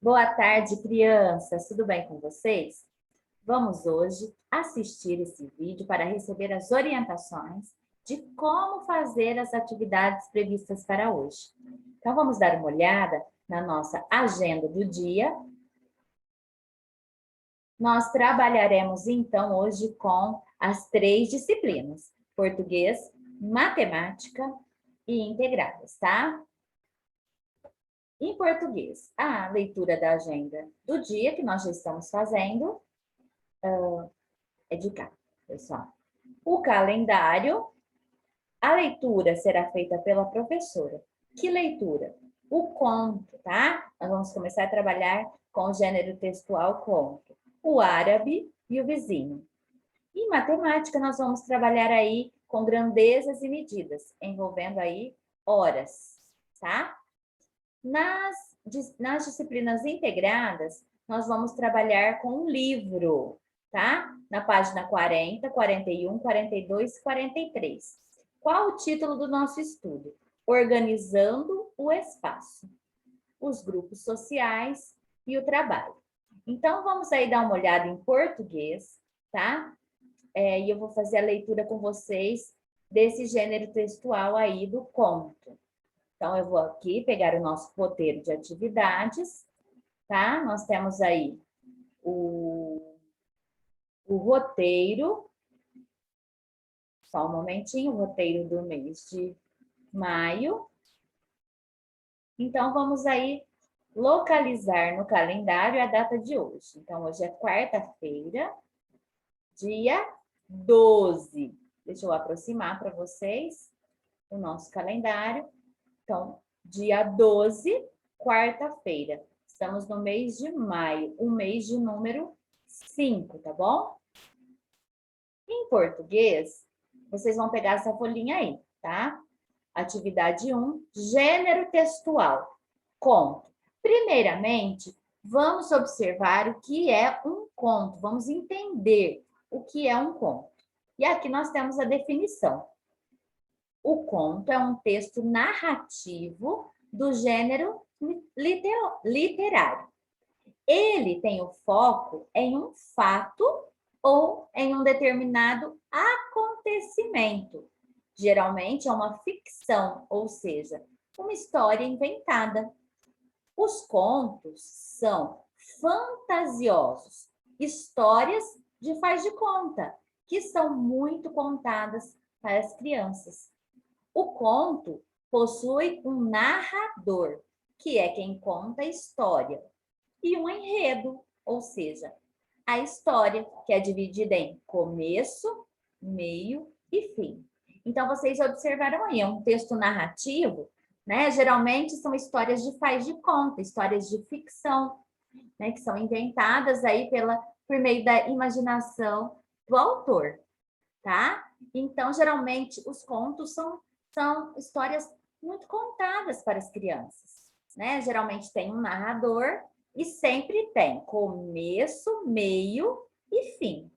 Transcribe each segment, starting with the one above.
Boa tarde, crianças. Tudo bem com vocês? Vamos hoje assistir esse vídeo para receber as orientações de como fazer as atividades previstas para hoje. Então, vamos dar uma olhada na nossa agenda do dia. Nós trabalharemos, então, hoje com as 3 disciplinas: português, matemática e integradas, tá? Em português, a leitura da agenda do dia, que nós já estamos fazendo, é de cá, pessoal. O calendário, a leitura será feita pela professora. Que leitura? O conto, tá? Nós vamos começar a trabalhar com o gênero textual conto. O árabe e o vizinho. Em matemática, nós vamos trabalhar aí com grandezas e medidas, envolvendo aí horas, tá? Nas disciplinas integradas, nós vamos trabalhar com um livro, tá? Na página 40, 41, 42 e 43. Qual o título do nosso estudo? Organizando o espaço, os grupos sociais e o trabalho. Então, vamos aí dar uma olhada em português, tá? E eu vou fazer a leitura com vocês desse gênero textual aí do conto. Então, eu vou aqui pegar o nosso roteiro de atividades, tá? Nós temos aí o roteiro, só um momentinho, o roteiro do mês de maio. Então, vamos aí localizar no calendário a data de hoje. Então, hoje é quarta-feira, dia 12. Deixa eu aproximar para vocês o nosso calendário. Então, dia 12, quarta-feira. Estamos no mês de maio, o mês de número 5, tá bom? Em português, vocês vão pegar essa folhinha aí, tá? Atividade 1, gênero textual, conto. Primeiramente, vamos observar o que é um conto, vamos entender o que é um conto. E aqui nós temos a definição. O conto é um texto narrativo do gênero literário. Ele tem o foco em um fato ou em um determinado acontecimento. Geralmente é uma ficção, ou seja, uma história inventada. Os contos são fantasiosos, histórias de faz de conta, que são muito contadas para as crianças. O conto possui um narrador, que é quem conta a história, e um enredo, ou seja, a história, que é dividida em começo, meio e fim. Então, vocês observaram aí, é um texto narrativo, né? Geralmente são histórias de faz de conta, histórias de ficção, né? Que são inventadas aí por meio da imaginação do autor, tá? Então, geralmente, os contos são histórias muito contadas para as crianças, né? Geralmente tem um narrador e sempre tem começo, meio e fim.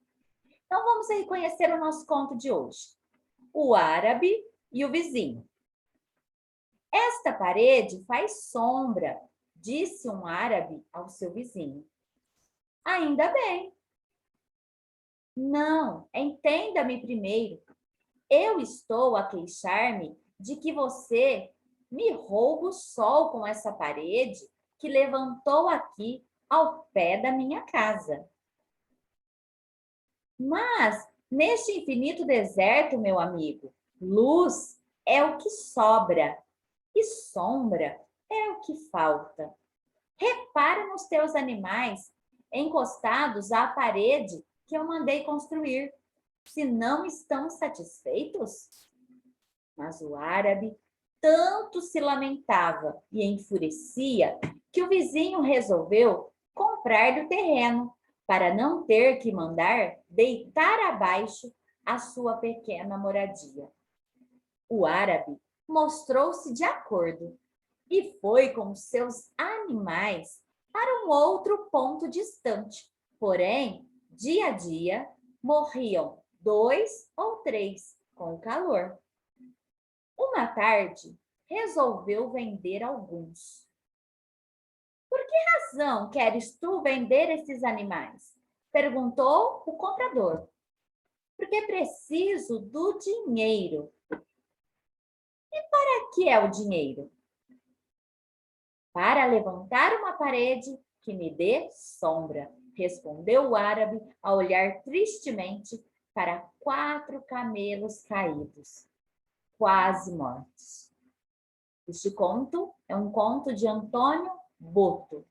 Então, vamos aí conhecer o nosso conto de hoje. O árabe e o vizinho. Esta parede faz sombra, disse um árabe ao seu vizinho. Ainda bem. Não, entenda-me primeiro. Eu estou a queixar-me de que você me rouba o sol com essa parede que levantou aqui ao pé da minha casa. Mas, neste infinito deserto, meu amigo, luz é o que sobra e sombra é o que falta. Repara nos teus animais encostados à parede que eu mandei construir. Se não estão satisfeitos? Mas o árabe tanto se lamentava e enfurecia que o vizinho resolveu comprar-lhe o terreno para não ter que mandar deitar abaixo a sua pequena moradia. O árabe mostrou-se de acordo e foi com seus animais para um outro ponto distante. Porém, dia a dia, morriam 2 ou 3 com o calor. Uma tarde, resolveu vender alguns. Por que razão queres tu vender esses animais? Perguntou o comprador. Porque preciso do dinheiro. E para que é o dinheiro? Para levantar uma parede que me dê sombra, respondeu o árabe a olhar tristemente para 4 camelos caídos, quase mortos. Este conto é um conto de Antônio Boto.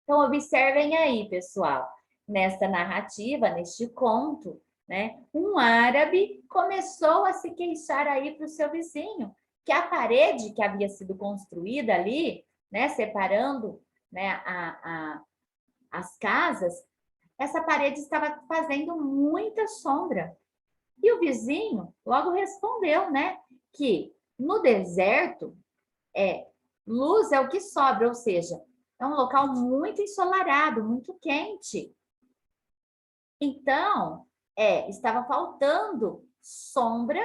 Então, observem aí, pessoal, nesta narrativa, neste conto, né, um árabe começou a se queixar aí para o seu vizinho, que a parede que havia sido construída ali, né, separando, né, as casas, essa parede estava fazendo muita sombra. E o vizinho logo respondeu, né, que no deserto luz é o que sobra, ou seja, é um local muito ensolarado, muito quente. Então, estava faltando sombra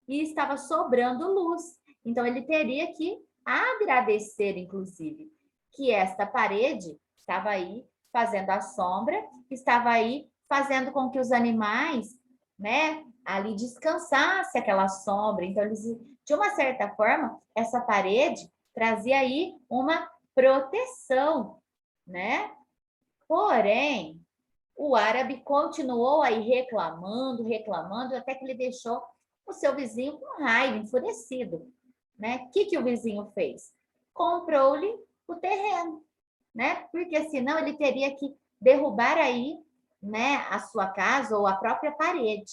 e estava sobrando luz. Então, ele teria que agradecer, inclusive, que esta parede estava aí fazendo a sombra, estava aí fazendo com que os animais, né, ali descansasse aquela sombra. Então, eles, de uma certa forma, essa parede trazia aí uma proteção, né? Porém, o árabe continuou aí reclamando, reclamando, até que ele deixou o seu vizinho com raiva, enfurecido, né? O que o vizinho fez? Comprou-lhe o terreno, né? Porque senão ele teria que derrubar aí, né, a sua casa ou a própria parede.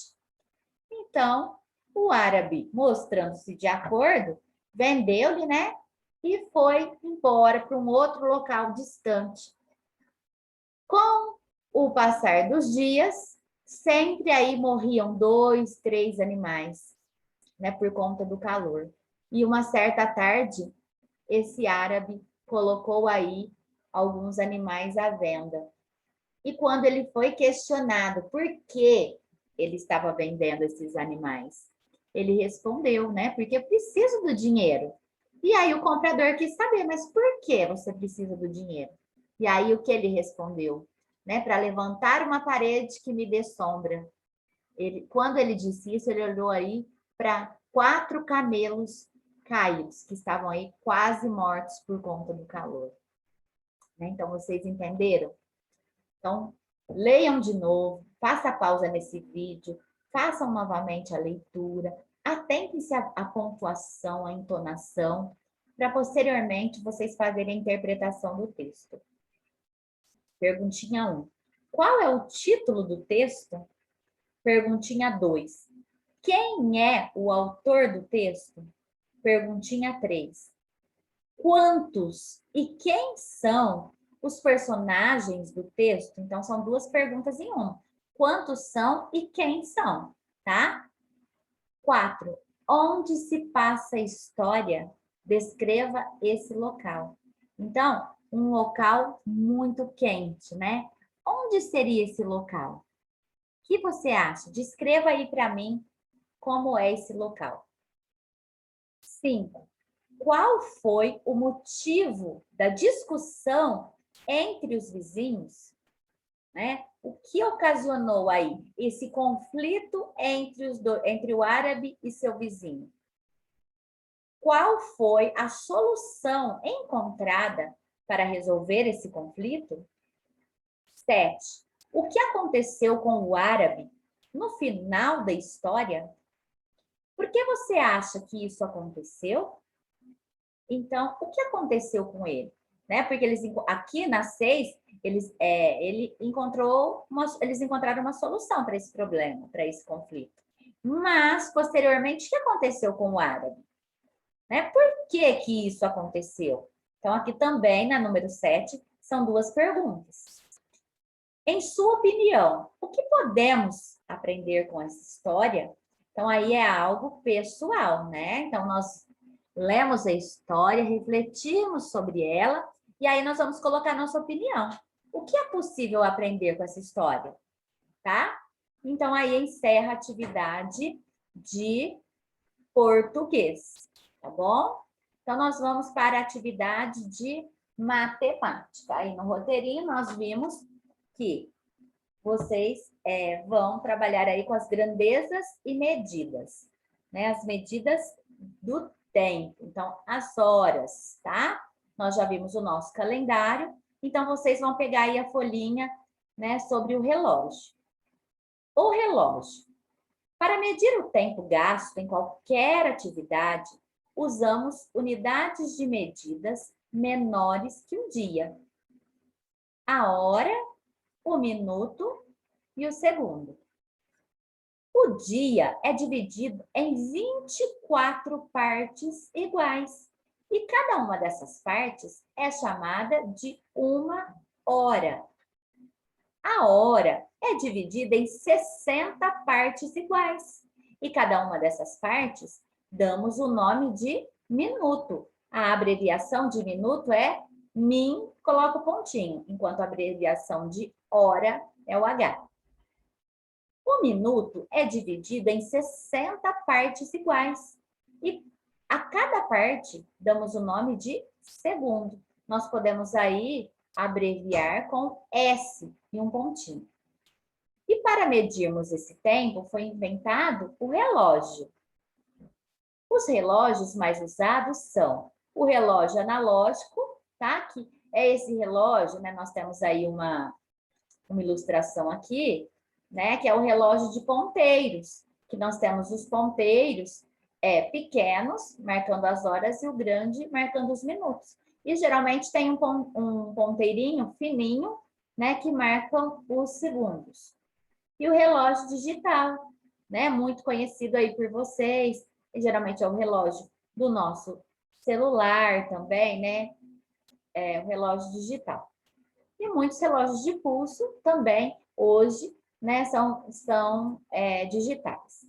Então, o árabe, mostrando-se de acordo, vendeu-lhe, né? E foi embora para um outro local distante. Com o passar dos dias, sempre aí morriam 2, 3 animais, né, por conta do calor. E uma certa tarde, esse árabe colocou aí alguns animais à venda. E quando ele foi questionado por que ele estava vendendo esses animais, ele respondeu, né? Porque eu preciso do dinheiro. E aí o comprador quis saber, mas por que você precisa do dinheiro? E aí o que ele respondeu? Né? Para levantar uma parede que me dê sombra. Quando ele disse isso, ele olhou aí para 4 camelos caídos, que estavam aí quase mortos por conta do calor. Né? Então, vocês entenderam? Então, leiam de novo, faça pausa nesse vídeo, façam novamente a leitura, atentem-se à pontuação, à entonação, para posteriormente vocês fazerem a interpretação do texto. Perguntinha 1. Qual é o título do texto? Perguntinha 2. Quem é o autor do texto? Perguntinha 3. Quantos e quem são os personagens do texto? Então, são 2 perguntas em uma. Quantos são e quem são, tá? 4. Onde se passa a história? Descreva esse local. Então, um local muito quente, né? Onde seria esse local? O que você acha? Descreva aí para mim como é esse local. 5. Qual foi o motivo da discussão entre os vizinhos? Né? O que ocasionou aí esse conflito entre o árabe e seu vizinho? Qual foi a solução encontrada para resolver esse conflito? 7. O que aconteceu com o árabe no final da história? Por que você acha que isso aconteceu? Então, o que aconteceu com ele? Né? Porque eles aqui na 6, eles encontraram uma solução para esse problema, para esse conflito. Mas posteriormente, o que aconteceu com o árabe? Né? Por que isso aconteceu? Então, aqui também, na número 7, são 2 perguntas. Em sua opinião, o que podemos aprender com essa história? Então, aí é algo pessoal, né? Então, nós lemos a história, refletimos sobre ela, e aí nós vamos colocar nossa opinião. O que é possível aprender com essa história? Tá? Então, aí encerra a atividade de português, tá bom? Então, nós vamos para a atividade de matemática. Aí no roteirinho nós vimos que vocês vão trabalhar aí com as grandezas e medidas, né? As medidas do tempo. Então, as horas, tá? Nós já vimos o nosso calendário. Então, vocês vão pegar aí a folhinha, né, sobre o relógio. O relógio. Para medir o tempo gasto em qualquer atividade, usamos unidades de medidas menores que o dia. A hora, o minuto e o segundo. O dia é dividido em 24 partes iguais. E cada uma dessas partes é chamada de uma hora. A hora é dividida em 60 partes iguais. E cada uma dessas partes damos o nome de minuto. A abreviação de minuto é min, coloca o pontinho, enquanto a abreviação de hora é o H. O minuto é dividido em 60 partes iguais. E a cada parte damos o nome de segundo. Nós podemos aí abreviar com S e um pontinho. E para medirmos esse tempo, foi inventado o relógio. Os relógios mais usados são o relógio analógico, tá? Que é esse relógio, né? Nós temos aí uma ilustração aqui, né? Que é o relógio de ponteiros, que nós temos os ponteiros pequenos, marcando as horas, e o grande, marcando os minutos. E geralmente tem um ponteirinho fininho, né? Que marcam os segundos. E o relógio digital, né? Muito conhecido aí por vocês, e geralmente é o relógio do nosso celular também, né? É o relógio digital. E muitos relógios de pulso também, hoje, né, são digitais.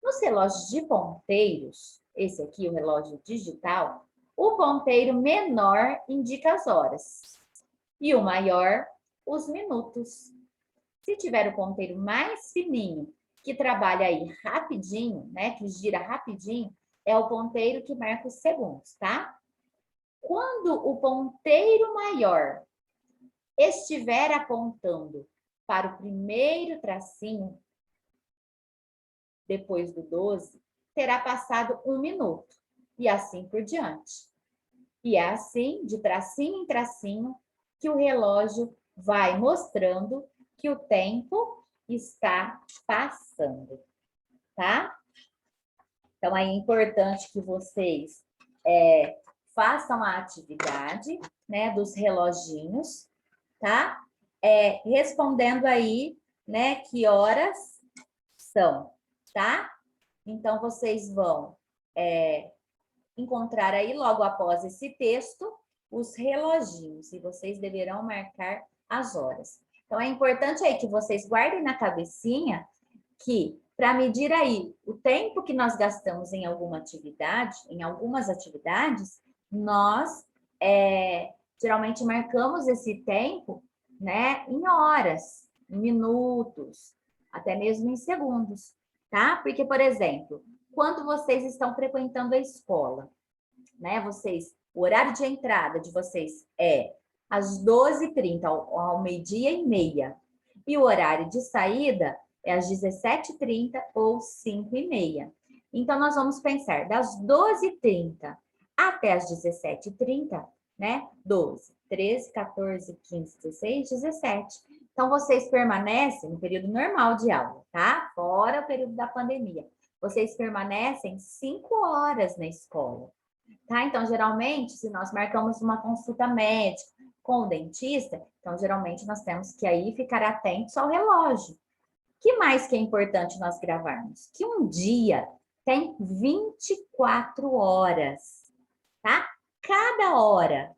Nos relógios de ponteiros, esse aqui, o relógio digital, o ponteiro menor indica as horas e o maior, os minutos. Se tiver o ponteiro mais fininho, que trabalha aí rapidinho, né, que gira rapidinho, é o ponteiro que marca os segundos, tá? Quando o ponteiro maior estiver apontando para o primeiro tracinho, depois do 12, terá passado 1 minuto, e assim por diante. E é assim, de tracinho em tracinho, que o relógio vai mostrando que o tempo está passando, tá? Então, aí é importante que vocês façam a atividade, né, dos reloginhos, tá? Respondendo aí, né, que horas são, tá? Então, vocês vão encontrar aí, logo após esse texto, os reloginhos, e vocês deverão marcar as horas. Então, é importante aí que vocês guardem na cabecinha que, para medir aí o tempo que nós gastamos em alguma atividade, em algumas atividades, nós geralmente marcamos esse tempo, né, em horas, em minutos, até mesmo em segundos, tá? Porque, por exemplo, quando vocês estão frequentando a escola, né, o horário de entrada de vocês é às 12h30, ao meio-dia e meia, e o horário de saída é às 17h30 ou 5h30. Então, nós vamos pensar das 12h30 até as 17h30, né? 12, 13, 14, 15, 16, 17. Então, vocês permanecem no período normal de aula, tá? Fora o período da pandemia. Vocês permanecem 5 horas na escola, tá? Então, geralmente, se nós marcamos uma consulta médica com o dentista, então, geralmente, nós temos que aí ficar atentos ao relógio. Que mais que é importante nós gravarmos? Que um dia tem 24 horas, tá? Cada hora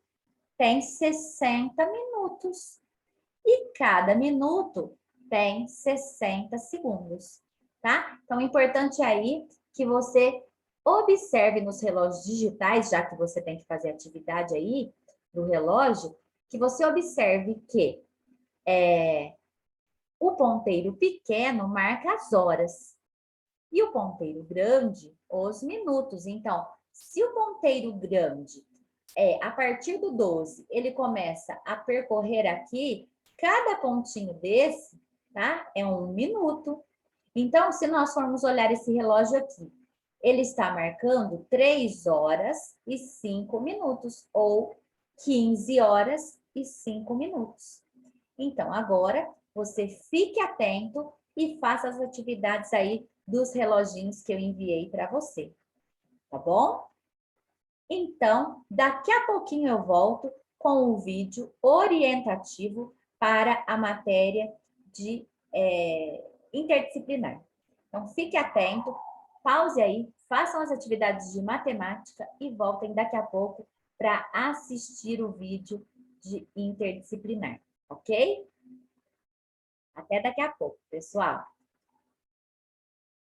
tem 60 minutos. E cada minuto tem 60 segundos, tá? Então, é importante aí que você observe nos relógios digitais, já que você tem que fazer atividade aí do relógio, que você observe que o ponteiro pequeno marca as horas e o ponteiro grande, os minutos. Então, se o ponteiro grande a partir do 12, ele começa a percorrer aqui, cada pontinho desse, tá? É 1 minuto. Então, se nós formos olhar esse relógio aqui, ele está marcando 3 horas e 5 minutos, ou 15 horas e 5 minutos. Então, agora, você fique atento e faça as atividades aí dos reloginhos que eu enviei para você, tá bom? Então, daqui a pouquinho eu volto com o vídeo orientativo para a matéria de interdisciplinar. Então, fique atento, pause aí, façam as atividades de matemática e voltem daqui a pouco para assistir o vídeo de interdisciplinar, ok? Até daqui a pouco, pessoal!